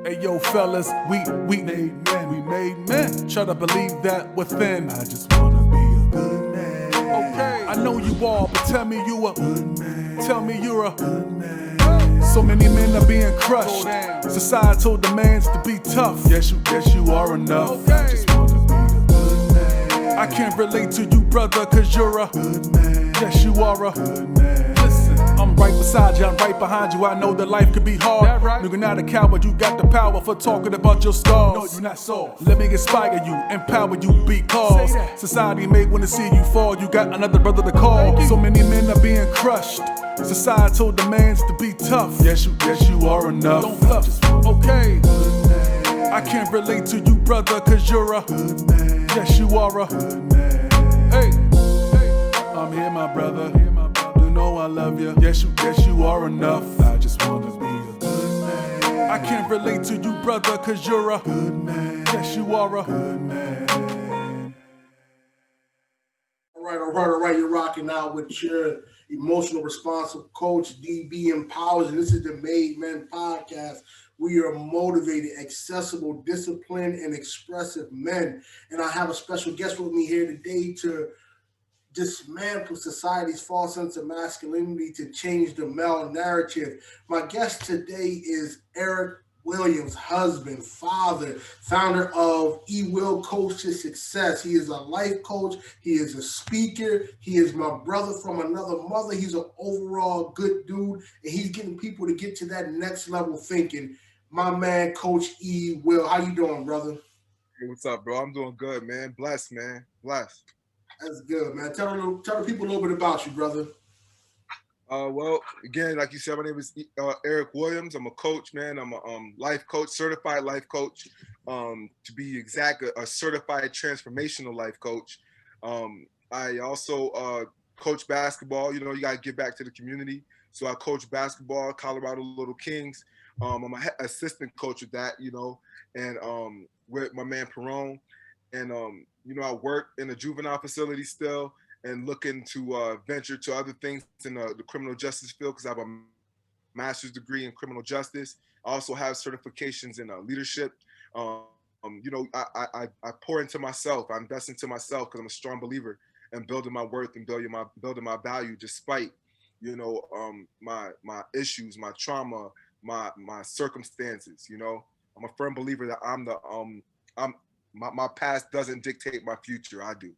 Hey yo, fellas, we made men, we made men. Try to believe that within. I just wanna be a good man. Okay, I know you are, but tell me you a good man. Tell me you're a good man. So many men are being crushed. Societal demands to be tough. Yes, you are enough. Okay. I just wanna be a good man. I can't relate to you, brother, cause you're a good man. Yes, you are a good man. Listen, I'm right beside you, I'm right behind you. I know that life could be hard. That right? You're not a coward, you got the power for talking about your scars. No, you're not soft. Let me inspire you, empower you, because society may wanna see you fall. You got another brother to call. So many men are being crushed. Societal demands to be tough. Yes, you are enough. Don't bluff. Okay. I can't relate to you, brother, cause you're a good man. Yes, you are a good man. Hey, I'm here, my brother. You know I love you. Yes, you are enough. I just wanna be a good man. I can't relate to you, brother, cause you're a good man. Yes, you are a good man. All right. You're rocking out with your emotional responsive coach, DB Empowers, and this is the M.A.D.E podcast. We are motivated, accessible, disciplined, and expressive men. And I have a special guest with me here today to dismantle society's false sense of masculinity to change the male narrative. My guest today is Eric Williams, husband, father, founder of E-Will Coach to Success. He is a life coach. He is a speaker. He is my brother from another mother. He's an overall good dude, and he's getting people to get to that next level thinking. My man, Coach E-Will. How you doing, brother? Hey, what's up, bro? I'm doing good, man. Blessed, man. Blessed. That's good, man. Tell the people a little bit about you, brother. Well, again, like you said, my name is Eric Williams. I'm a coach, man. I'm a life coach, certified life coach. To be exact, a certified transformational life coach. I also coach basketball. You know, you got to give back to the community. So I coach basketball, Colorado Little Kings. I'm an assistant coach with that, you know, and with my man Perone. And, you know, I work in a juvenile facility still and looking to venture to other things in the criminal justice field because I have a master's degree in criminal justice. I also have certifications in leadership. You know, I pour into myself. I invest into myself because I'm a strong believer in building my worth and building my value despite, you know, my issues, my trauma, my circumstances. You know, I'm a firm believer that I'm my past doesn't dictate my future. I do.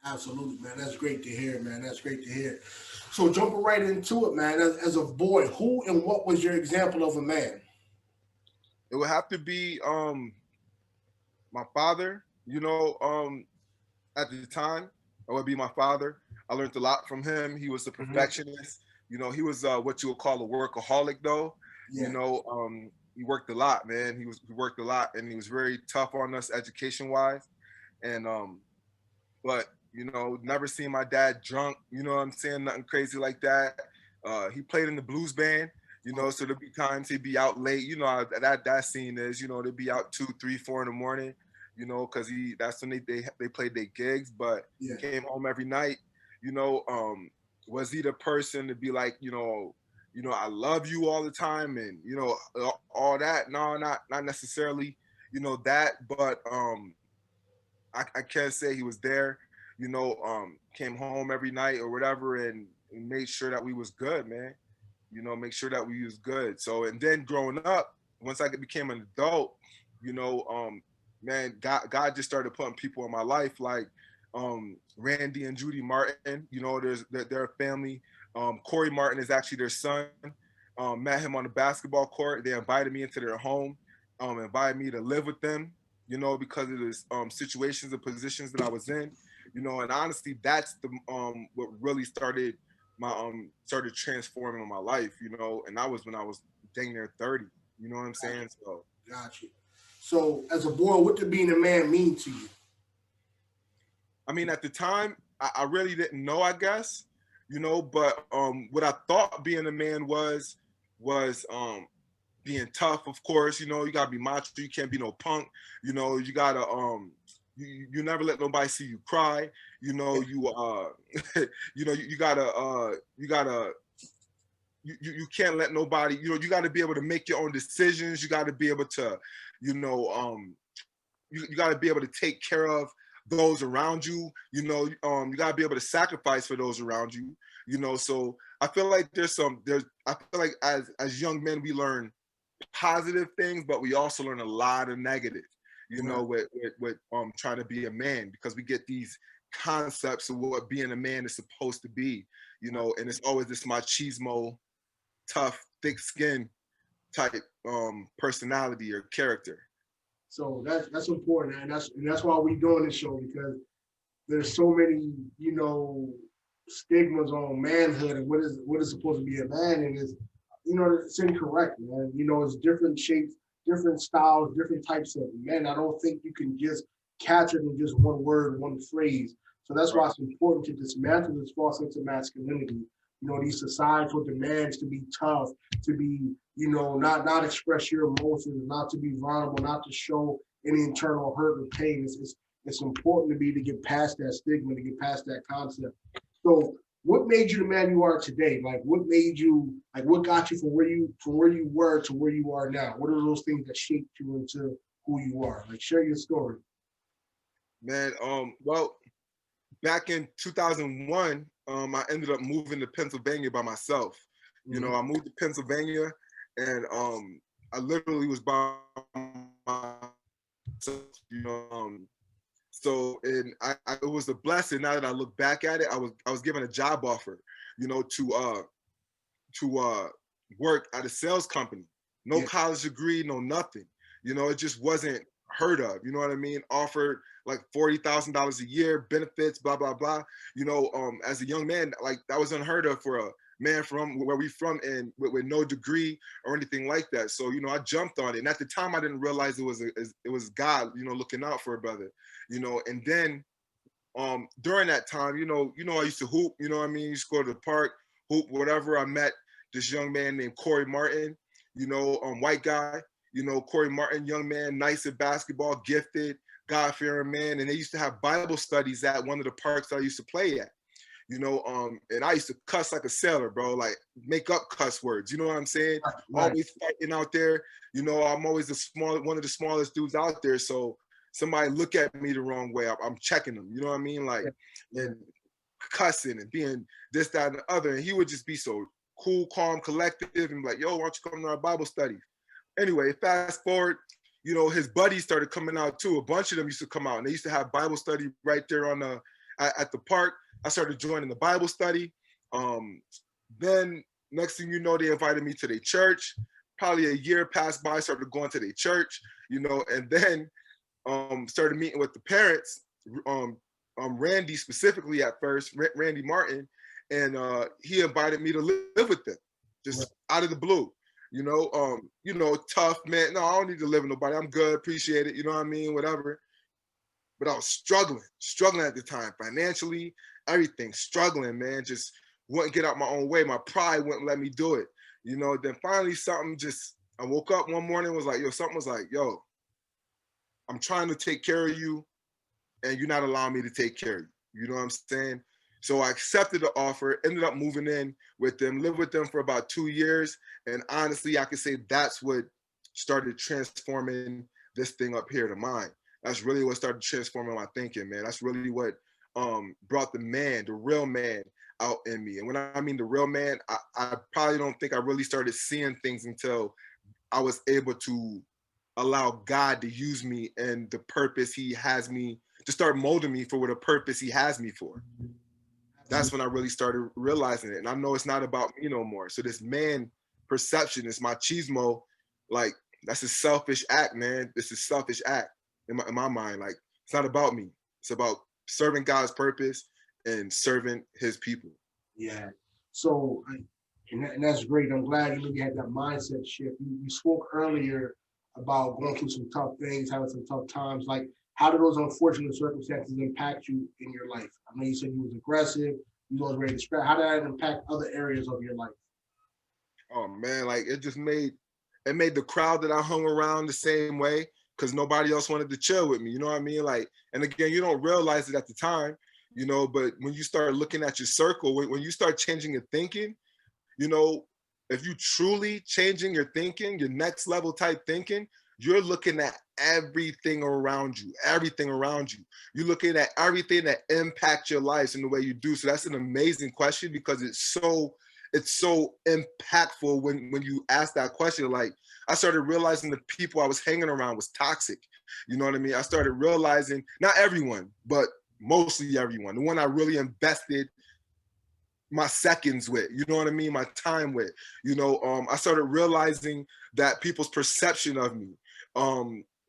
Absolutely, man. That's great to hear, man. That's great to hear. So jumping right into it, man. As a boy, who and what was your example of a man? It would have to be my father. You know, at the time, it would be my father. I learned a lot from him. He was a Mm-hmm. perfectionist. You know, he was what you would call a workaholic, though. You Yeah, know, he worked a lot, man. He worked a lot, and he was very tough on us education wise. And but you know, never seen my dad drunk. You know what I'm saying? Nothing crazy like that. He played in the blues band. You know, so there'd be times he'd be out late. You know how that scene is. You know, they'd be out 2, 3, 4 in the morning. You know, because that's when they played their gigs. But yeah, came home every night. You know, was he the person to be like, you know, I love you all the time, and you know, all that? No, not necessarily. You know that, but I can't say he was there. You know, came home every night or whatever, and made sure that we was good, man. You know, make sure that we was good. So, and then growing up, once I became an adult, you know, man, God just started putting people in my life like Randy and Judy Martin. You know, they're a family. Corey Martin is actually their son. Met him on the basketball court. They invited me into their home, invited me to live with them, you know, because of the situations and positions that I was in, you know, and honestly, that's the what really started transforming my life, you know, and that was when I was dang near 30, you know what I'm got saying? So, you, got you. So as a boy, what did being a man mean to you? I mean, at the time, I really didn't know, I guess, you know, but what I thought being a man was being tough, of course. You know, you gotta be macho. You can't be no punk. You know, you gotta you never let nobody see you cry. You know, you you know, you gotta you can't let nobody, you got to be able to make your own decisions. You got to be able to, you got to be able to take care of those around you. You got to be able to sacrifice for those around you. So I feel like I feel like as young men we learn positive things, but we also learn a lot of negative. With trying to be a man, because we get these concepts of what being a man is supposed to be. And it's always this machismo, tough, thick skin type personality or character. So that's important, and that's why we're doing this show, because there's so many, stigmas on manhood and what is supposed to be a man, and it's incorrect, man. It's different shapes, different styles, different types of men. I don't think you can just capture it in just one word, one phrase. So that's why it's important to dismantle this false sense of masculinity. These societal demands to be tough, to be, not express your emotions, not to be vulnerable, not to show any internal hurt or pain. It's important to get past that stigma, to get past that concept. So what made you the man you are today? Like, what made you, what got you from where you were to where you are now? What are those things that shaped you into who you are? Like, share your story. Man, well, back in 2001, I ended up moving to Pennsylvania by myself. I moved to Pennsylvania, and I literally was by myself. So, and it was a blessing. Now that I look back at it, I was given a job offer, to work at a sales company. No college degree, no nothing. It just wasn't heard of. You know what I mean? Offered like $40,000 a year, benefits, blah blah blah. As a young man, like that was unheard of for a man from where we from, and with no degree or anything like that. So I jumped on it, and at the time I didn't realize it was God, looking out for a brother, And then during that time, I used to hoop. You know what I mean? You used to go to the park, hoop, whatever. I met this young man named Corey Martin, white guy. Corey Martin, young man, nice at basketball, gifted, God-fearing man. And they used to have Bible studies at one of the parks I used to play at. And I used to cuss like a sailor, bro, like make up cuss words. You know what I'm saying? Right. Always fighting out there. I'm always one of the smallest dudes out there. So somebody look at me the wrong way, I'm checking them. You know what I mean? Like, and cussing and being this, that, and the other. And he would just be so cool, calm, collective, and be like, yo, why don't you come to our Bible study? Anyway, fast forward, his buddies started coming out too. A bunch of them used to come out, and they used to have Bible study right there at the park. I started joining the Bible study. Then next thing you know, they invited me to their church. Probably a year passed by, I started going to their church, and then started meeting with the parents, Randy specifically at first, Randy Martin, and he invited me to live with them, just out of the blue. Tough man. No, I don't need to live with nobody. I'm good, appreciate it. You know what I mean? Whatever. But I was struggling at the time, financially, everything, struggling, man. Just wouldn't get out my own way. My pride wouldn't let me do it. Then finally I woke up one morning and was like, something was like, yo, I'm trying to take care of you and you're not allowing me to take care of you. You know what I'm saying? So I accepted the offer, ended up moving in with them, lived with them for about 2 years. And honestly, I could say that's what started transforming this thing up here to mine. That's really what started transforming my thinking, man. That's really what brought the real man out in me. And when I mean the real man, I probably don't think I really started seeing things until I was able to allow God to use me and the purpose he has me, to start molding me for what a purpose he has me for. That's when I really started realizing it. And I know it's not about me no more. So this man perception, this machismo, like that's a selfish act, man. This is a selfish act in my mind. Like, it's not about me. It's about serving God's purpose and serving his people. Yeah. So, and that's great. I'm glad you had that mindset shift. You spoke earlier about going through some tough things, having some tough times. Like, how did those unfortunate circumstances impact you in your life? I know you said you was aggressive, you was ready to scrap. How did that impact other areas of your life? Oh man, like it made the crowd that I hung around the same way, because nobody else wanted to chill with me. You know what I mean? Like, and again, you don't realize it at the time, but when you start looking at your circle, when you start changing your thinking, if you truly changing your thinking, your next level type thinking, you're looking at everything around you, everything around you. You're looking at everything that impacts your lives in the way you do. So that's an amazing question, because it's so impactful when you ask that question. Like, I started realizing the people I was hanging around was toxic. You know what I mean? I started realizing, not everyone, but mostly everyone, the one I really invested my seconds with, you know what I mean, my time with, I started realizing that people's perception of me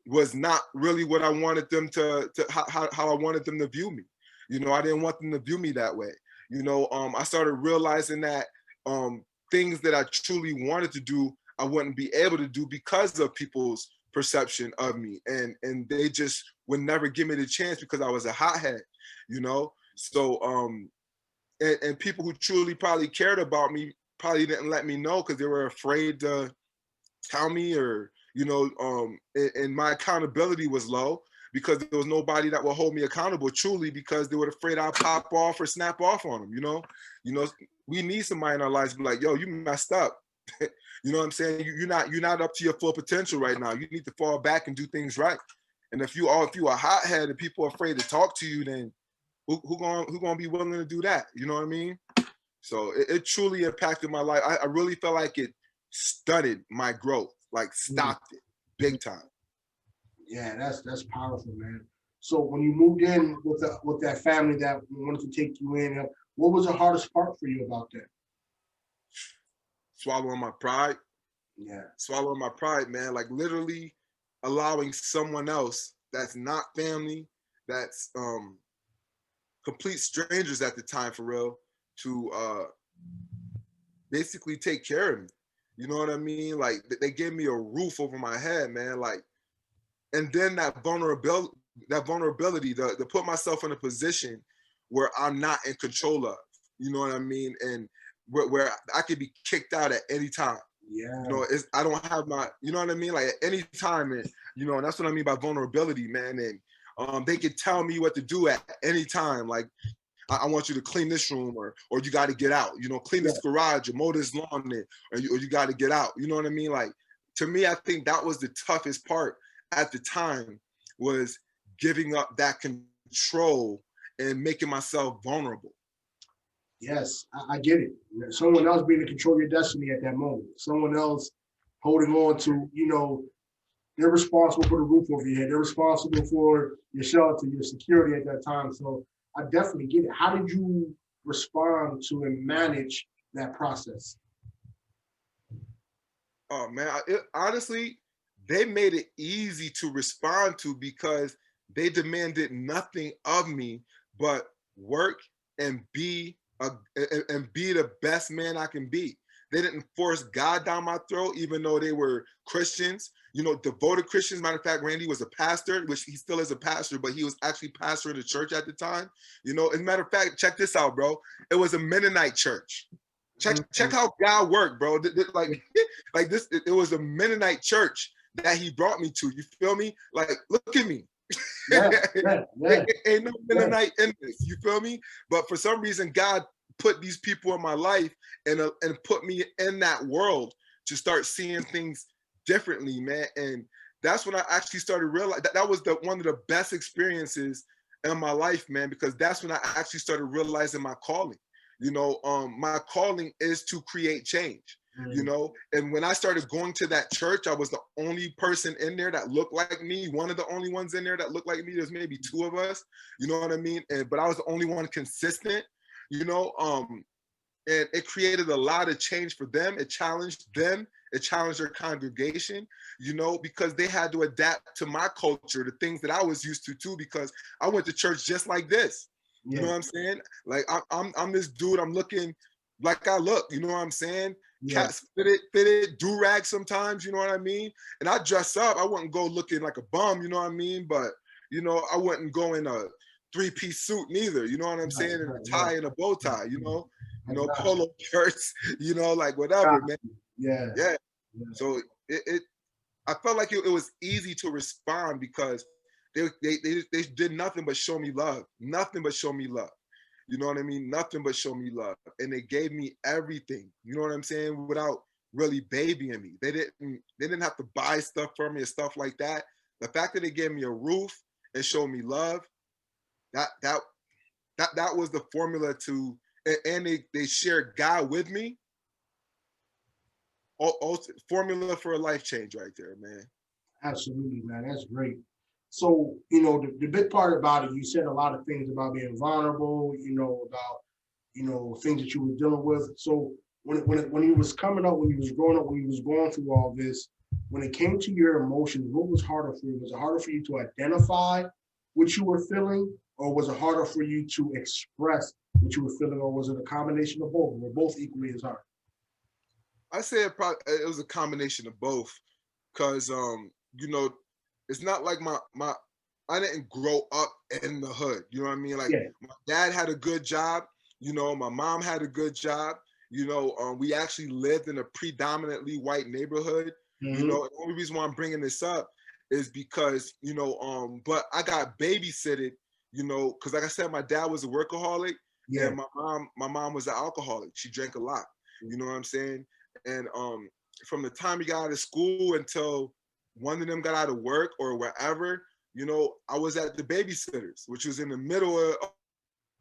was not really what I wanted them to how I wanted them to view me. I didn't want them to view me that way. I started realizing that things that I truly wanted to do, I wouldn't be able to do because of people's perception of me, and they just would never give me the chance because I was a hothead. So and people who truly probably cared about me probably didn't let me know because they were afraid to tell me, or and my accountability was low because there was nobody that would hold me accountable truly, because they were afraid I'd pop off or snap off on them. We need somebody in our lives to be like, yo, you messed up. You know what I'm saying? You're not up to your full potential right now. You need to fall back and do things right. And if you are a hothead and people are afraid to talk to you, then who gonna be willing to do that? You know what I mean? So it truly impacted my life. I really felt like it stunted my growth, like stopped it big time. Yeah, that's powerful, man. So when you moved in with that family that wanted to take you in, what was the hardest part for you about that? Swallowing my pride. Yeah. Swallowing my pride, man. Like, literally allowing someone else that's not family, that's complete strangers at the time, for real, to basically take care of me. You know what I mean? Like, they gave me a roof over my head, man. Like, and then that vulnerability to put myself in a position where I'm not in control of. You know what I mean? And where I could be kicked out at any time. Yeah. I don't have my, you know what I mean? Like, at any time, and and that's what I mean by vulnerability, man. And they could tell me what to do at any time. Like, I want you to clean this room, or you got to get out. Clean this garage, or mow this lawn, or you got to get out. You know what I mean? Like, to me, I think that was the toughest part at the time, was giving up that control and making myself vulnerable. Yes, I get it. Someone else being to control your destiny at that moment. Someone else holding on to, they're responsible for the roof over your head. They're responsible for your shelter, your security at that time. So I definitely get it. How did you respond to and manage that process? Oh man, honestly, they made it easy to respond to, because they demanded nothing of me but work and be the best man I can be. They didn't force God down my throat, even though they were Christians, devoted Christians. Matter of fact, Randy was a pastor, which he still is a pastor, but he was actually pastor in the church at the time. As a matter of fact, check this out, bro. It was a Mennonite church. Check how God worked, bro. Like this, it was a Mennonite church that he brought me to. You feel me? Like, look at me. Yeah. Ain't no Mennonite in this. You feel me? But for some reason, God put these people in my life and put me in that world to start seeing things differently, man. And that's when I actually started realizing that was one of the best experiences in my life, man, because that's when I actually started realizing my calling. My calling is to create change. And when I started going to that church, I was the only person in there that looked like me, one of the only ones in there that looked like me. There's maybe two of us, you know what I mean? But I was the only one consistent, and it created a lot of change for them. It challenged them. It challenged their congregation, because they had to adapt to my culture, the things that I was used to too, because I went to church just like this. You know what I'm saying? Like, I'm this dude, I'm looking like I look, you know what I'm saying? Cats fitted, do-rag sometimes, you know what I mean? And I dress up. I wouldn't go looking like a bum, you know what I mean? But, I wouldn't go in a three-piece suit neither, you know what I'm saying? And a tie and a bow tie, polo shirts, like whatever, man. Yeah. So I felt like it was easy to respond, because they did nothing but show me love. Nothing but show me love. You know what I mean? Nothing but show me love. And they gave me everything. You know what I'm saying? Without really babying me. They didn't have to buy stuff for me and stuff like that. The fact that they gave me a roof and showed me love, that was the formula to, and they shared God with me. Formula for a life change right there, man. Absolutely, man. That's great. So, you know, the big part about it, you said a lot of things about being vulnerable, you know, about, you know, things that you were dealing with. So when you was coming up, when you was growing up, when you was going through all this, when it came to your emotions, what was harder for you? Was it harder for you to identify what you were feeling, or was it harder for you to express what you were feeling, or was it a combination of both? Were both equally as hard? I say it was a combination of both, cause you know, it's not like my I didn't grow up in the hood. You know what I mean? Like Yeah. my dad had a good job. You know, my mom had a good job. You know, we actually lived in a predominantly white neighborhood. You Mm-hmm. know, the only reason why I'm bringing this up is because you know, but I got babysitted. You know, because like I said, my dad was a workaholic, Yeah. and my mom was an alcoholic. She drank a lot. You know what I'm saying? And from the time we got out of school until one of them got out of work or wherever, you know, I was at the babysitters, which was in the middle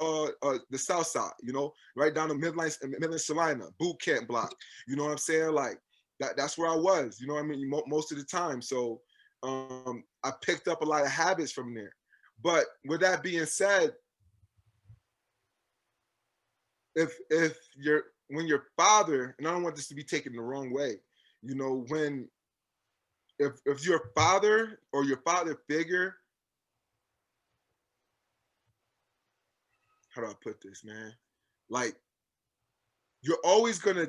of the South Side, you know, right down the Midland Salina boot camp block. You know what I'm saying? Like that's where I was. You know what I mean? Most of the time. So I picked up a lot of habits from there. But with that being said, if you're when your father, and I don't want this to be taken the wrong way, you know, when if your father or your father figure, how do I put this, man? Like you're always gonna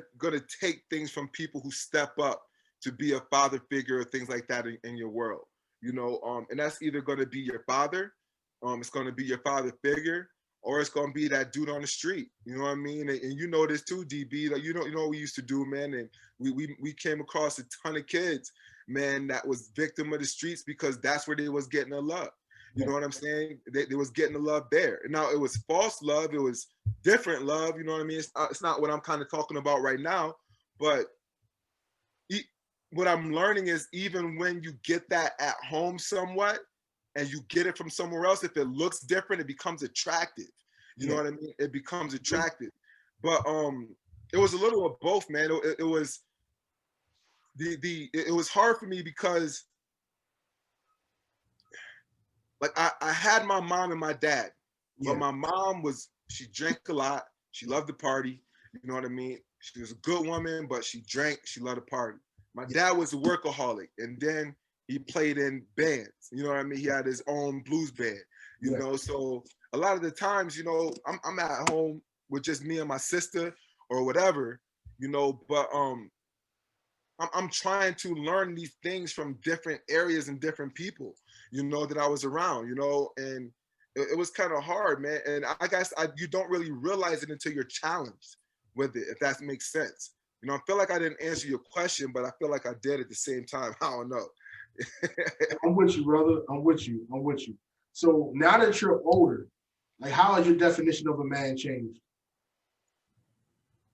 take things from people who step up to be a father figure or things like that in your world, you know, and that's either gonna be your father, it's gonna be your father figure, or it's gonna be that dude on the street. You know what I mean? And you know this too, DB. Like you know what we used to do, man. And we came across a ton of kids, man, that was victim of the streets because that's where they was getting the love. You know what I'm saying? They was getting the love there. Now it was false love. It was different love. You know what I mean? It's not what I'm kind of talking about right now. But what I'm learning is even when you get that at home somewhat, and you get it from somewhere else, if it looks different, it becomes attractive. You know what I mean? It becomes attractive. But it was a little of both, man. It was it was hard for me because like I had my mom and my dad, but Yeah. my mom she drank a lot. She loved to party. You know what I mean? She was a good woman, but she drank. She loved to party. My dad was a workaholic, and then he played in bands. You know what I mean? He had his own blues band. You Yeah. know, so a lot of the times, you know, I'm at home with just me and my sister or whatever. You know, but I'm trying to learn these things from different areas and different people, you know, that I was around, you know, and it was kind of hard, man. And I guess you don't really realize it until you're challenged with it, if that makes sense. You know, I feel like I didn't answer your question, but I feel like I did at the same time. I don't know. I'm with you, brother. I'm with you. I'm with you. So now that you're older, like how has your definition of a man changed?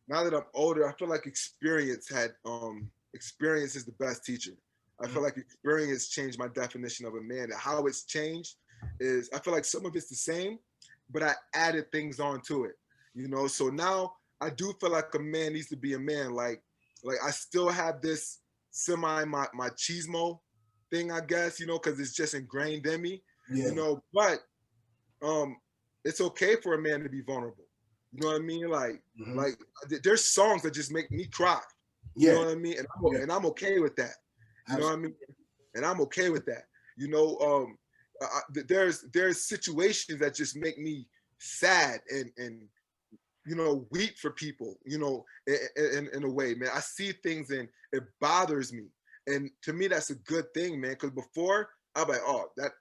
Now that I'm older, I feel like experience is the best teacher. I feel like experience changed my definition of a man. And how it's changed is I feel like some of it's the same, but I added things onto it. You know, so now I do feel like a man needs to be a man. Like I still have this my chismo thing, I guess, you know, because it's just ingrained in me, Yeah. you know, but um it's okay for a man to be vulnerable. You know what I mean? Like there's songs that just make me cry. You know Yeah. what I mean? Yeah. And I'm okay with that. You know what I mean? And I'm okay with that. You know, there's situations that just make me sad and you know weep for people. You know, in a way, man. I see things and it bothers me, and to me that's a good thing, man. Because before I'm like, oh, that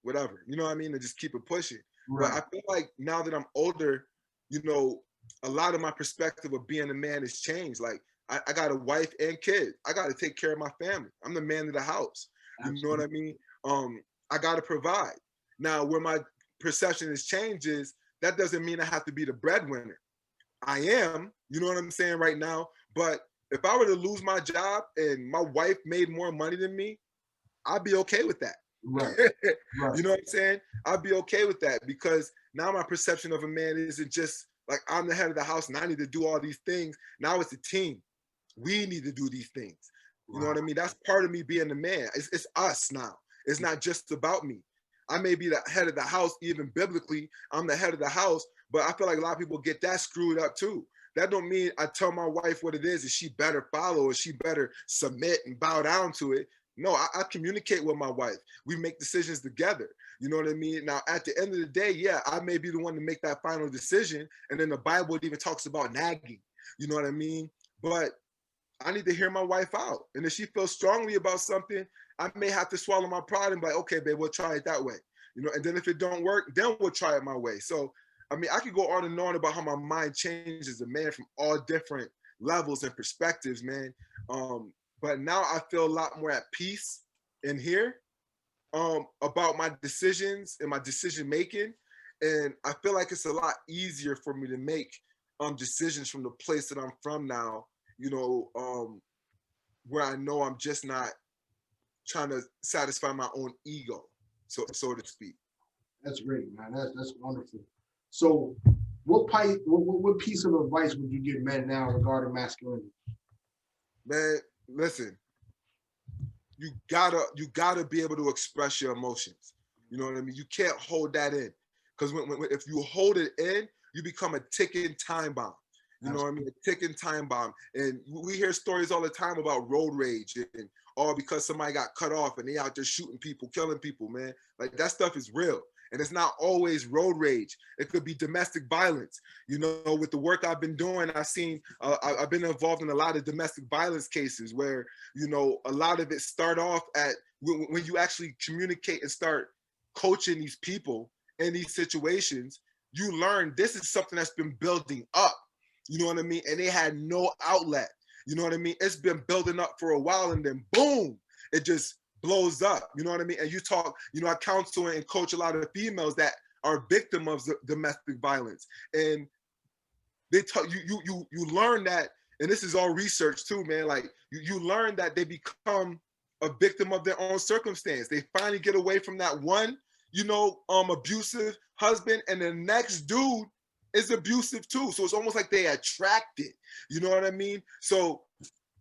whatever. You know what I mean? And just keep it pushing. But Right. I feel like now that I'm older, you know, a lot of my perspective of being a man has changed. Like I got a wife and kids. I got to take care of my family. I'm the man of the house. You know what I mean? I got to provide. Now, where my perception has changed is that doesn't mean I have to be the breadwinner. I am, you know what I'm saying right now, but if I were to lose my job and my wife made more money than me, I'd be okay with that. Right. Right. You know what I'm saying? I'd be okay with that, because now my perception of a man isn't just like I'm the head of the house and I need to do all these things. Now it's a team. We need to do these things. You know what I mean? That's part of me being the man. It's us now. It's not just about me. I may be the head of the house, even biblically, I'm the head of the house, but I feel like a lot of people get that screwed up too. That don't mean I tell my wife what it is and she better follow or she better submit and bow down to it. No, I communicate with my wife. We make decisions together. You know what I mean? Now, at the end of the day, yeah, I may be the one to make that final decision. And then the Bible even talks about nagging. You know what I mean? But I need to hear my wife out. And if she feels strongly about something, I may have to swallow my pride and be like, okay, babe, we'll try it that way. You know, and then if it don't work, then we'll try it my way. So, I mean, I could go on and on about how my mind changes a man from all different levels and perspectives, man. But now I feel a lot more at peace in here about my decisions and my decision making. And I feel like it's a lot easier for me to make decisions from the place that I'm from now, you know, where I know I'm just not trying to satisfy my own ego, so to speak. That's great, man. That's wonderful. So, what piece of advice would you give men now regarding masculinity? Man, listen, you gotta be able to express your emotions. You know what I mean? You can't hold that in, because if you hold it in, you become a ticking time bomb. You know what I mean? A ticking time bomb. And we hear stories all the time about road rage and all because somebody got cut off and they out there shooting people, killing people, man. Like that stuff is real. And it's not always road rage. It could be domestic violence. You know, with the work I've been doing, I've been involved in a lot of domestic violence cases where, you know, a lot of it start off at when you actually communicate and start coaching these people in these situations, you learn this is something that's been building up. You know what I mean? And they had no outlet. You know what I mean? It's been building up for a while and then boom, it just blows up. You know what I mean? And you talk, you know, I counsel and coach a lot of females that are victim of domestic violence. And they tell you learn that, and this is all research too, man. Like you learn that they become a victim of their own circumstance. They finally get away from that one, you know, abusive husband, and the next dude is abusive too. So it's almost like they attract it. You know what I mean? So,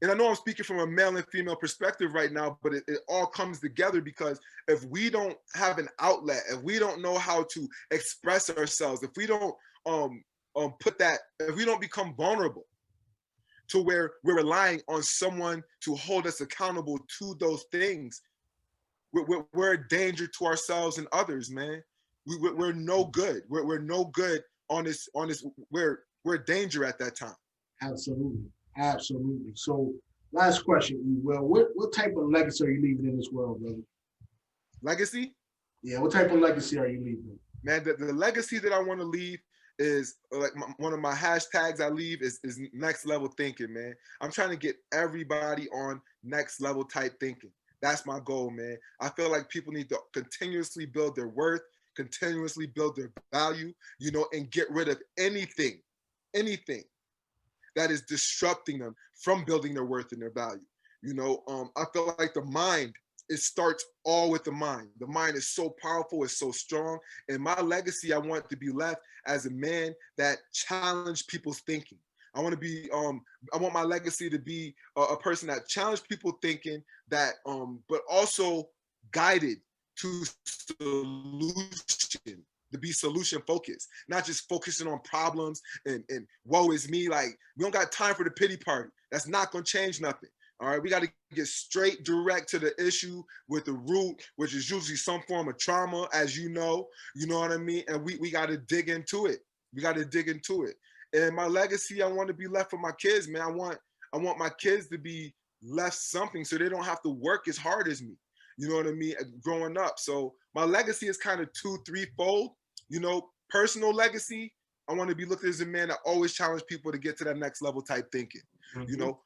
and I know I'm speaking from a male and female perspective right now, but it all comes together because if we don't have an outlet, if we don't know how to express ourselves, if we don't if we don't become vulnerable to where we're relying on someone to hold us accountable to those things, we're a danger to ourselves and others, man. We're no good. We're no good on this. We're a danger at that time. Absolutely, absolutely. So, last question, Will. What type of legacy are you leaving in this world, brother? Legacy? Yeah. What type of legacy are you leaving? Man, the legacy that I want to leave is like one of my hashtags I leave is next level thinking, man. I'm trying to get everybody on next level type thinking. That's my goal, man. I feel like people need to continuously build their worth, continuously build their value, you know, and get rid of anything that is disrupting them from building their worth and their value. You know, I feel like the mind, it starts all with the mind. The mind is so powerful, it's so strong. And my legacy, I want to be left as a man that challenged people's thinking. I want to be, I want my legacy to be a person that challenged people thinking that, but also guided to solution, to be solution focused, not just focusing on problems and woe is me. Like, we don't got time for the pity party. That's not going to change nothing. All right, we got to get straight direct to the issue with the root, which is usually some form of trauma, as you know what I mean? And we got to dig into it. We got to dig into it. And my legacy, I want to be left for my kids, man. I want my kids to be left something so they don't have to work as hard as me. You know what I mean? Growing up. So my legacy is kind of 2-3-fold. You know, personal legacy, I want to be looked at as a man that always challenge people to get to that next level type thinking. Mm-hmm. You know,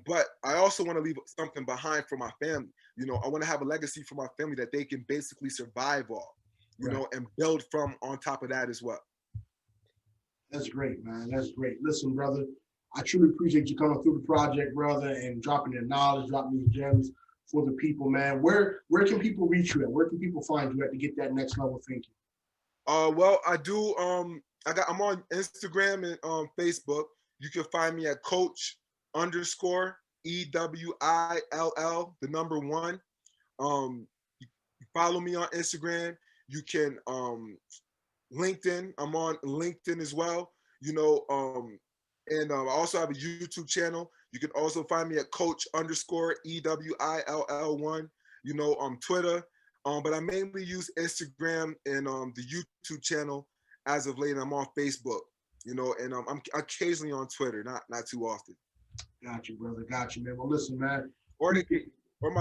but I also want to leave something behind for my family. You know, I want to have a legacy for my family that they can basically survive off, you know, and build from on top of that as well. That's great, man. That's great. Listen, brother, I truly appreciate you coming through the project, brother, and dropping your knowledge, dropping these gems for the people, man. Where can people reach you at? Where can people find you at to get that next level thinking? Well, I do. I'm on Instagram and Facebook. You can find me at Coach_EWILL, the number 1. You follow me on Instagram. You can LinkedIn. I'm on LinkedIn as well. And I also have a YouTube channel. You can also find me at Coach_EWILL1. Twitter. But I mainly use Instagram and the YouTube channel as of late. I'm on Facebook, and I'm occasionally on Twitter, not too often. Got you, brother. Got you, man. Well, listen, man. Or my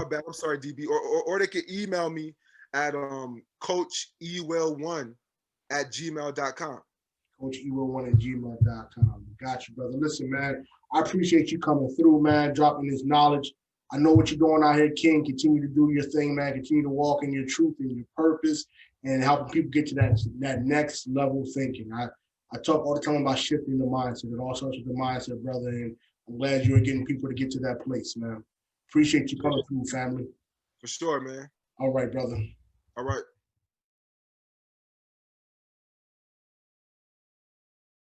bad. I'm sorry, DB. Or they can email me at CoachEwill1@gmail.com. CoachEwill1@gmail.com. Got you, brother. Listen, man. I appreciate you coming through, man. Dropping this knowledge. I know what you're doing out here, King. Continue to do your thing, man. Continue to walk in your truth and your purpose, and helping people get to that next level thinking. I talk all the time about shifting the mindset. It all starts with the mindset, brother. And I'm glad you're getting people to get to that place, man. Appreciate you coming through, family. For sure, man. All right, brother. All right.